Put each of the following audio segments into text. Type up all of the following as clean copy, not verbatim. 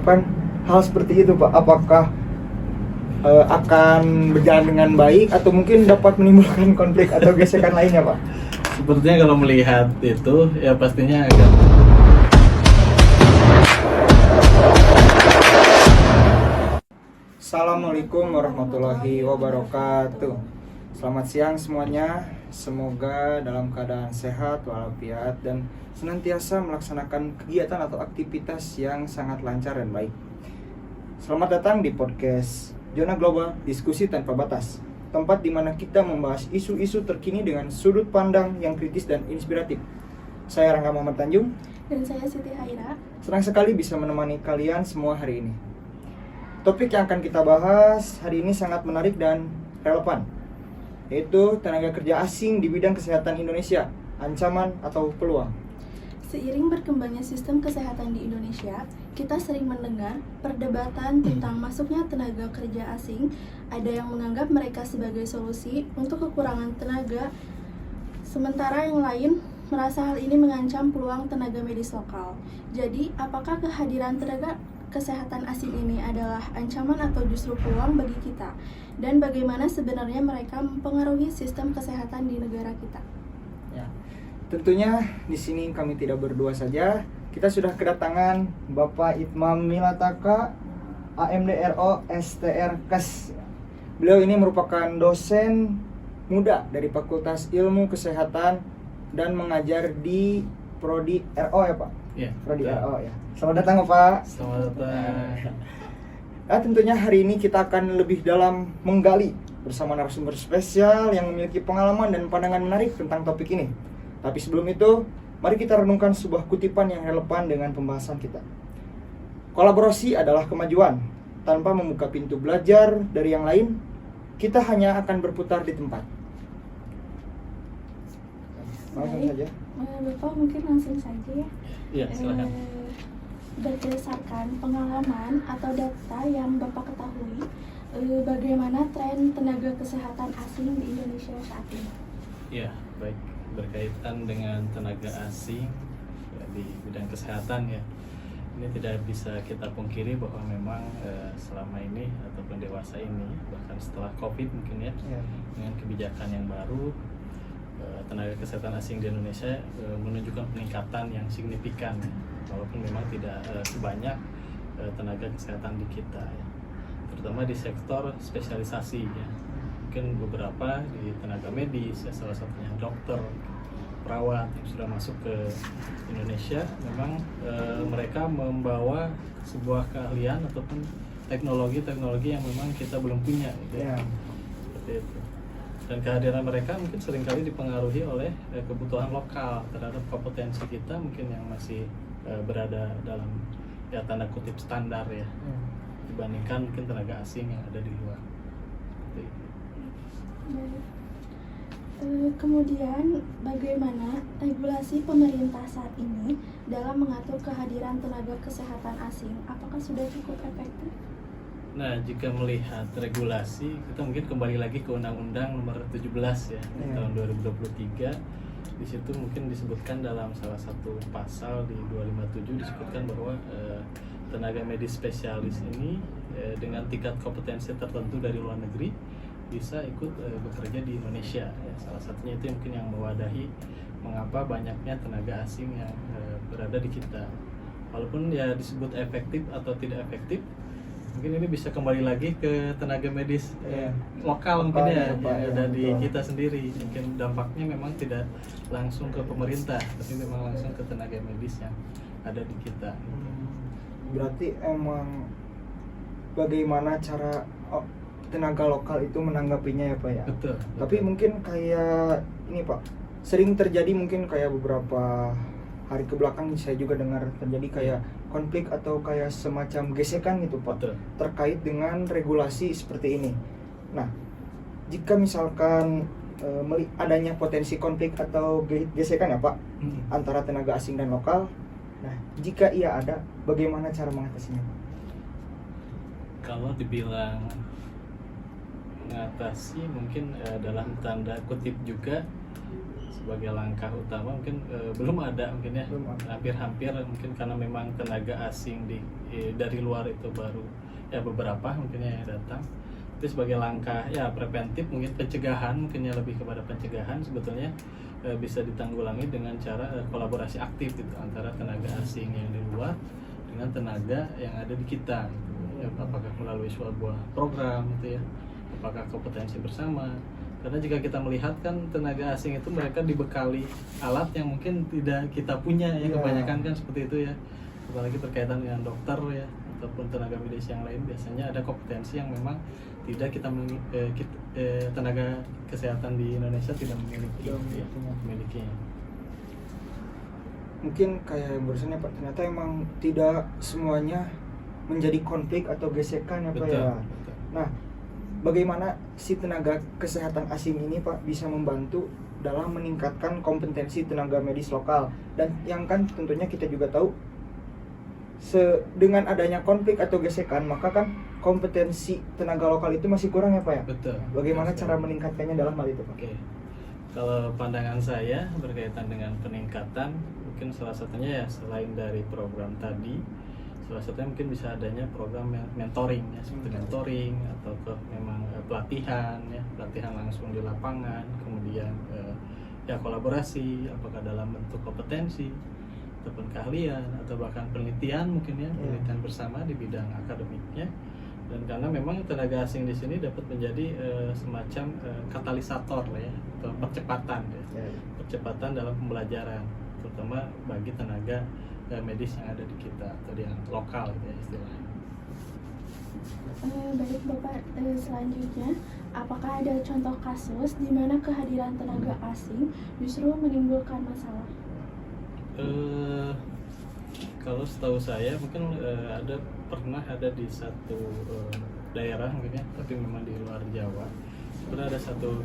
Kan hal seperti itu Pak, apakah akan berjalan dengan baik atau mungkin dapat menimbulkan konflik atau gesekan lainnya Pak? Sepertinya kalau melihat itu ya pastinya agak Assalamualaikum warahmatullahi wabarakatuh. Selamat siang semuanya. Semoga dalam keadaan sehat walafiat dan senantiasa melaksanakan kegiatan atau aktivitas yang sangat lancar dan baik. Selamat datang di podcast Zona Global Diskusi Tanpa Batas, tempat di mana kita membahas isu-isu terkini dengan sudut pandang yang kritis dan inspiratif. Saya Rangga Muhammad Tanjung. Dan saya Siti Haira. Senang sekali bisa menemani kalian semua hari ini. Topik yang akan kita bahas hari ini sangat menarik dan relevan, yaitu tenaga kerja asing di bidang kesehatan Indonesia, ancaman atau peluang. Seiring berkembangnya sistem kesehatan di Indonesia, kita sering mendengar perdebatan tentang masuknya tenaga kerja asing. Ada yang menganggap mereka sebagai solusi untuk kekurangan tenaga, sementara yang lain merasa hal ini mengancam peluang tenaga medis lokal. Jadi, apakah kehadiran tenaga kesehatan asing ini adalah ancaman atau justru peluang bagi kita? Dan bagaimana sebenarnya mereka mempengaruhi sistem kesehatan di negara kita? Ya, tentunya di sini kami tidak berdua saja. Kita sudah kedatangan Bapak Itmam Milataka, AMDRO STR Kes. Beliau ini merupakan dosen muda dari Fakultas Ilmu Kesehatan dan mengajar di Prodi RO ya Pak? ya. Prodi RO ya. Selamat datang Bapak. Selamat datang. Nah, tentunya hari ini kita akan lebih dalam menggali bersama narasumber spesial yang memiliki pengalaman dan pandangan menarik tentang topik ini. Tapi sebelum itu, mari kita renungkan sebuah kutipan yang relevan dengan pembahasan kita. Kolaborasi adalah kemajuan. Tanpa membuka pintu belajar dari yang lain, kita hanya akan berputar di tempat. Langsung saja. Bapak mungkin langsung saja ya. Iya, silakan. Berdasarkan pengalaman atau data yang Bapak ketahui, bagaimana tren tenaga kesehatan asing di Indonesia saat ini? Ya, baik, berkaitan dengan tenaga asing ya, di bidang kesehatan ya. Ini tidak bisa kita pungkiri bahwa memang selama ini ataupun dewasa ini, bahkan setelah Covid mungkin ya, dengan kebijakan yang baru, tenaga kesehatan asing di Indonesia menunjukkan peningkatan yang signifikan ya. Walaupun memang tidak sebanyak tenaga kesehatan di kita ya. Terutama di sektor spesialisasi ya. Mungkin beberapa di tenaga medis ya, salah satunya dokter, perawat yang sudah masuk ke Indonesia, memang mereka membawa sebuah keahlian ataupun teknologi-teknologi yang memang kita belum punya gitu ya. Seperti itu. Dan kehadiran mereka mungkin seringkali dipengaruhi oleh kebutuhan lokal terhadap kompetensi kita mungkin yang masih berada dalam ya tanda kutip standar ya, dibandingkan mungkin tenaga asing yang ada di luar. Kemudian bagaimana regulasi pemerintah saat ini dalam mengatur kehadiran tenaga kesehatan asing? Apakah sudah cukup efektif? Nah, jika melihat regulasi, kita mungkin kembali lagi ke Undang-Undang Nomor 17 ya, tahun 2023. Di situ mungkin disebutkan dalam salah satu pasal di 257 disebutkan bahwa tenaga medis spesialis ini dengan tingkat kompetensi tertentu dari luar negeri bisa ikut bekerja di Indonesia ya. Salah satunya itu mungkin yang mewadahi mengapa banyaknya tenaga asing yang berada di kita. Walaupun ya disebut efektif atau tidak efektif, mungkin ini bisa kembali lagi ke tenaga medis lokal mungkin ya, yang ada di kita sendiri. Mungkin dampaknya memang tidak langsung ke pemerintah, tapi memang langsung ke tenaga medis yang ada di kita. Berarti emang bagaimana cara tenaga lokal itu menanggapinya ya Pak ya? Betul. Tapi mungkin kayak ini Pak, sering terjadi mungkin kayak beberapa hari kebelakang saya juga dengar terjadi kayak konflik atau kayak semacam gesekan gitu Pak. Betul. Terkait dengan regulasi seperti ini. Nah, jika misalkan adanya potensi konflik atau gesekan ya Pak antara tenaga asing dan lokal, nah jika iya ada, bagaimana cara mengatasinya Pak? Kalau dibilang mengatasi mungkin dalam tanda kutip juga sebagai langkah utama mungkin belum ada mungkin ya, Belum ada. hampir-hampir mungkin karena memang tenaga asing dari luar itu baru ya beberapa mungkin ya yang datang. Itu sebagai langkah ya preventif, mungkin pencegahan, mungkin ya lebih kepada pencegahan sebetulnya bisa ditanggulangi dengan cara kolaborasi aktif gitu antara tenaga asing yang di luar dengan tenaga yang ada di kita gitu. Ya, apakah melalui sebuah program gitu ya, apakah kompetensi bersama. Karena jika kita melihat kan tenaga asing itu mereka dibekali alat yang mungkin tidak kita punya ya, Iya. kebanyakan kan seperti itu ya, apalagi berkaitan dengan dokter ya ataupun tenaga medis yang lain, biasanya ada kompetensi yang memang tidak tenaga kesehatan di Indonesia tidak memiliki Tidak ya, memilikinya. Mungkin kayak yang barusan ya Pak, ternyata emang tidak semuanya menjadi konflik atau gesekan ya Pak Betul, ya. betul. Nah, bagaimana si tenaga kesehatan asing ini Pak bisa membantu dalam meningkatkan kompetensi tenaga medis lokal, dan yang kan tentunya kita juga tahu dengan adanya konflik atau gesekan maka kan kompetensi tenaga lokal itu masih kurang ya Pak ya. Betul. Bagaimana Betul. cara meningkatkannya dalam hal itu Pak? Oke, kalau pandangan saya berkaitan dengan peningkatan, mungkin salah satunya ya selain dari program tadi, salah satunya mungkin bisa adanya program mentoring ya, seperti mentoring atau memang pelatihan ya, pelatihan langsung di lapangan, kemudian ya kolaborasi, apakah dalam bentuk kompetensi ataupun keahlian atau bahkan penelitian mungkin ya, penelitian bersama di bidang akademiknya. Dan karena memang tenaga asing di sini dapat menjadi semacam katalisator lah ya, atau percepatan ya, percepatan dalam pembelajaran, terutama bagi tenaga medis yang ada di kita atau yang lokal ya istilahnya. Baik Bapak, selanjutnya apakah ada contoh kasus di mana kehadiran tenaga asing justru menimbulkan masalah? Kalau setahu saya mungkin pernah ada di satu daerah mungkin ya, tapi memang di luar Jawa. Pernah ada satu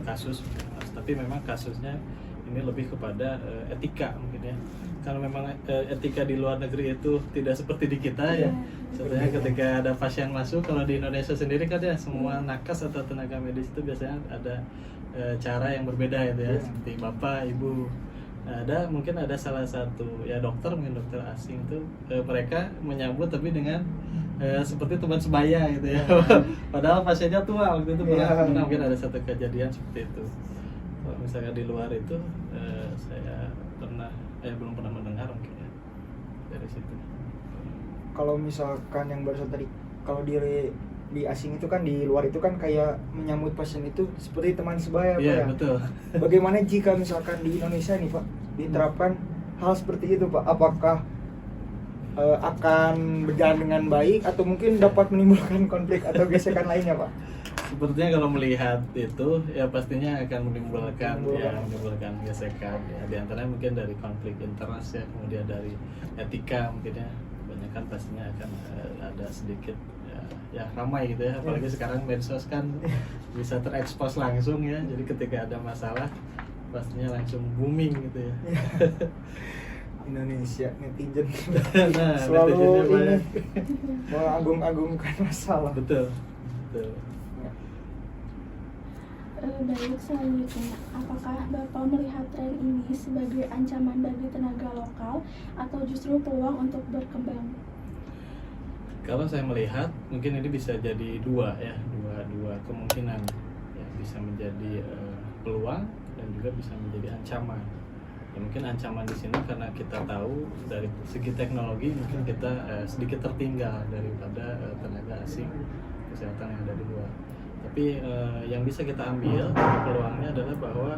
kasus, tapi memang kasusnya ini lebih kepada etika mungkin ya. Kalau memang etika di luar negeri itu tidak seperti di kita ya. Sebenarnya ketika ada pasien masuk, kalau di Indonesia sendiri kan ya semua nakes atau tenaga medis itu biasanya ada cara yang berbeda gitu ya, seperti bapak, ibu. Mungkin ada salah satu ya dokter, mungkin dokter asing itu mereka menyambut tapi dengan seperti teman sebaya gitu ya. Padahal pasiennya tua waktu itu pernah mungkin ada satu kejadian seperti itu. Kalau misalnya di luar itu saya belum pernah mendengar mungkin ya dari situ. Kalau misalkan yang barusan tadi, kalau di asing itu kan, di luar itu kan kayak menyambut pasien itu seperti teman sebaya Pak Iya, ya. betul. Bagaimana jika misalkan di Indonesia nih Pak diterapkan hal seperti itu Pak? Apakah akan berjalan dengan baik atau mungkin dapat menimbulkan konflik atau gesekan lainnya Pak? Sepertinya kalau melihat itu ya pastinya akan menimbulkan gesekan ya, di antaranya mungkin dari konflik interest ya, kemudian dari etika mungkin ya, kebanyakan pastinya akan ada sedikit ya ramai gitu ya, apalagi sekarang medsos kan bisa terekspos langsung ya, jadi ketika ada masalah pastinya langsung booming gitu ya. Indonesia netizen Nah, selalu netizennya ini banyak. mengagung-agungkan masalah. Betul. Baik, selanjutnya apakah Bapak melihat tren ini sebagai ancaman bagi tenaga lokal atau justru peluang untuk berkembang? Kalau saya melihat mungkin ini bisa jadi dua kemungkinan ya, bisa menjadi peluang dan juga bisa menjadi ancaman. Ya, mungkin ancaman di sini karena kita tahu dari segi teknologi mungkin kita sedikit tertinggal daripada tenaga asing kesehatan yang ada di luar. Tapi yang bisa kita ambil peluangnya adalah bahwa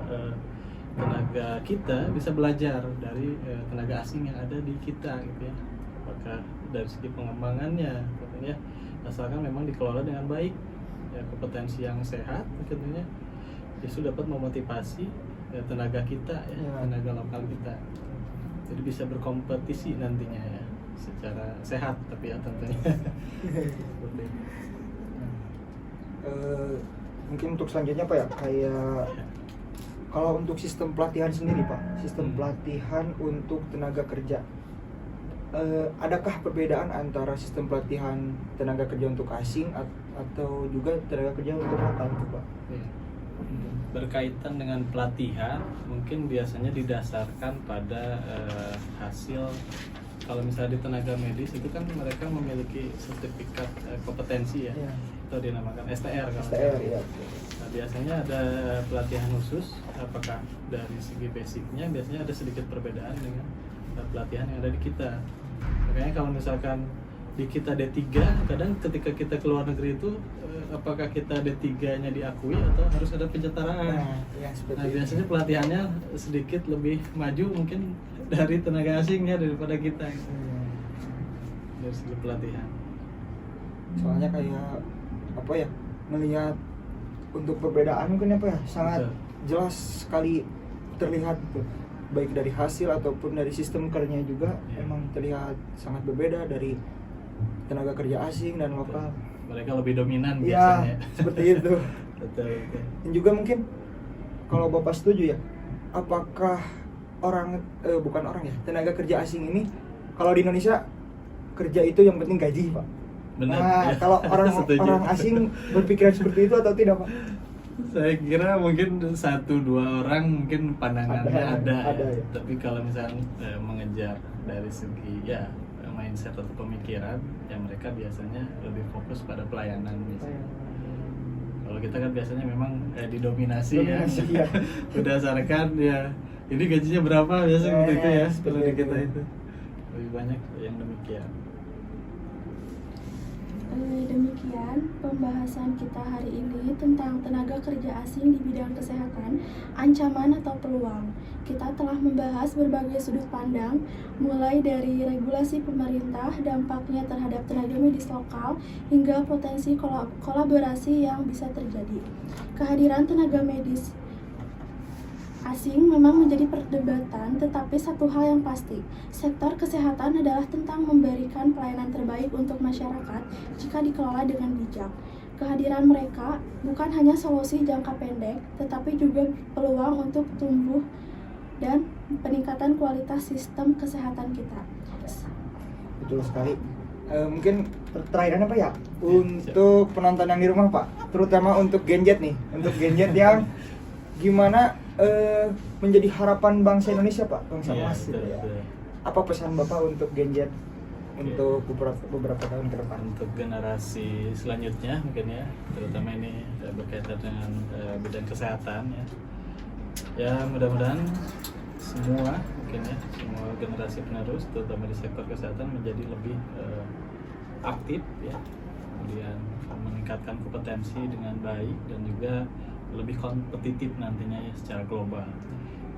tenaga kita bisa belajar dari tenaga asing yang ada di kita gitu ya. Apakah dari segi pengembangannya tentunya asalkan memang dikelola dengan baik ya, kompetensi yang sehat tentunya justru dapat memotivasi tenaga kita ya, tenaga lokal kita, jadi bisa berkompetisi nantinya ya secara sehat tapi ya tentunya. Mungkin untuk selanjutnya Pak ya, kayak kalau untuk sistem pelatihan sendiri Pak, sistem pelatihan untuk tenaga kerja, adakah perbedaan antara sistem pelatihan tenaga kerja untuk asing atau juga tenaga kerja untuk lokal itu Pak? Ya. Berkaitan dengan pelatihan, mungkin biasanya didasarkan pada hasil. Kalau misalnya di tenaga medis itu kan mereka memiliki sertifikat kompetensi ya, Iya. atau dinamakan STR kalau STR nggak ya. salah. Nah, biasanya ada pelatihan khusus, apakah dari segi basicnya biasanya ada sedikit perbedaan dengan pelatihan yang ada di kita. Makanya kalau misalkan di kita D3, kadang ketika kita keluar negeri itu apakah kita D3-nya diakui atau harus ada penyetaraan. Yang seperti Nah, itu. biasanya pelatihannya sedikit lebih maju mungkin dari tenaga asingnya daripada kita dari segi pelatihan. Soalnya kayak apa ya, melihat untuk perbedaan mungkin apa ya, sangat Betul. jelas sekali terlihat tuh. Baik dari hasil ataupun dari sistem kerjanya juga Ya. emang terlihat sangat berbeda dari tenaga kerja asing dan lokal. Mereka lebih dominan Iya, biasanya. seperti itu. Betul. Dan juga mungkin kalau Bapak setuju ya, apakah bukan orang ya, tenaga kerja asing ini kalau di Indonesia kerja itu yang penting gaji, Pak. Benar. Nah, ya. kalau Setuju. orang asing berpikiran seperti itu atau tidak, Pak? Saya kira mungkin 1-2 orang mungkin pandangannya ada, Ada ya. ya. Tapi kalau misalnya mengejar dari segi ya mindset atau pemikiran, ya mereka biasanya lebih fokus pada pelayanan biasanya. Kalau kita kan biasanya memang didominasi ya, Dominasi, ya. berdasarkan ya ini gajinya berapa biasanya seperti itu ya. Seperti Kalau di itu. kita itu lebih banyak yang demikian. Demikian pembahasan kita hari ini tentang tenaga kerja asing di bidang kesehatan, ancaman atau peluang. Kita telah membahas berbagai sudut pandang, mulai dari regulasi pemerintah, dampaknya terhadap tenaga medis lokal, hingga potensi kolaborasi yang bisa terjadi. Kehadiran tenaga medis asing memang menjadi perdebatan, tetapi satu hal yang pasti, sektor kesehatan adalah tentang memberikan pelayanan terbaik untuk masyarakat jika dikelola dengan bijak. Kehadiran mereka bukan hanya solusi jangka pendek, tetapi juga peluang untuk tumbuh dan peningkatan kualitas sistem kesehatan kita. Betul sekali. Mungkin terakhiran apa ya untuk penonton yang di rumah, Pak, terutama untuk Genjet nih, untuk Genjet yang gimana menjadi harapan bangsa Indonesia, Pak, bangsa Iya, emas gitu betul, ya. betul. Apa pesan Bapak untuk Genjet untuk beberapa tahun ke depan? Untuk generasi selanjutnya mungkin ya, terutama ini berkaitan dengan bidang kesehatan ya. Ya mudah-mudahan semua mungkin ya, semua generasi penerus terutama di sektor kesehatan menjadi lebih aktif ya, kemudian meningkatkan kompetensi dengan baik dan juga lebih kompetitif nantinya ya secara global.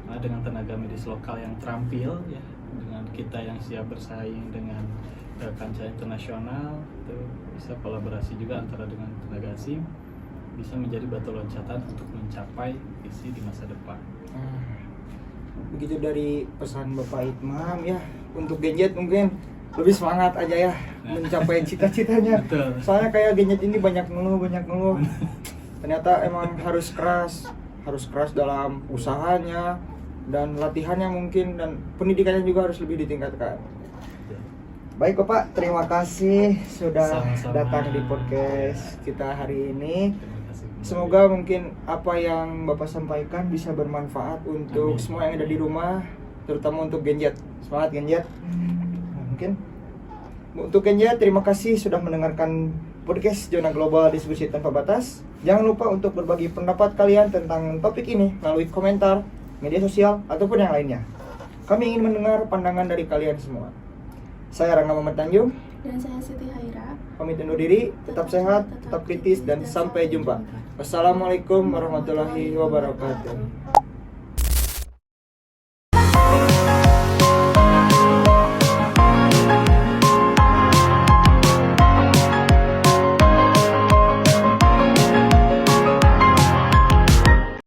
Nah, dengan tenaga medis lokal yang terampil ya, dengan kita yang siap bersaing dengan kancah internasional, itu bisa kolaborasi juga antara dengan tenaga asing, bisa menjadi batu loncatan untuk mencapai visi di masa depan. Begitu dari pesan Bapak Itmam ya, untuk Genjet mungkin lebih semangat aja ya mencapai cita-citanya. Betul. Soalnya kayak Genjet ini banyak ngeluh. Ternyata emang harus keras dalam usahanya dan latihannya mungkin, dan pendidikannya juga harus lebih ditingkatkan. Baik Bapak, terima kasih sudah Sama-sama. datang di podcast kita hari ini. Terima kasih kembali. Semoga mungkin apa yang Bapak sampaikan bisa bermanfaat untuk Amin. semua yang ada di rumah, terutama untuk Genjet. Semangat Genjet. Nah, mungkin untuk Genjet, terima kasih sudah mendengarkan podcast Zona Global Diskusi Tanpa Batas. Jangan lupa untuk berbagi pendapat kalian tentang topik ini melalui komentar, media sosial, ataupun yang lainnya. Kami ingin mendengar pandangan dari kalian semua. Saya Rangga Muhammad Tanjung, Dan saya Siti Haira. pamit undur diri, tetap sehat, tetap kritis, dan sampai jumpa. Wassalamualaikum warahmatullahi wabarakatuh.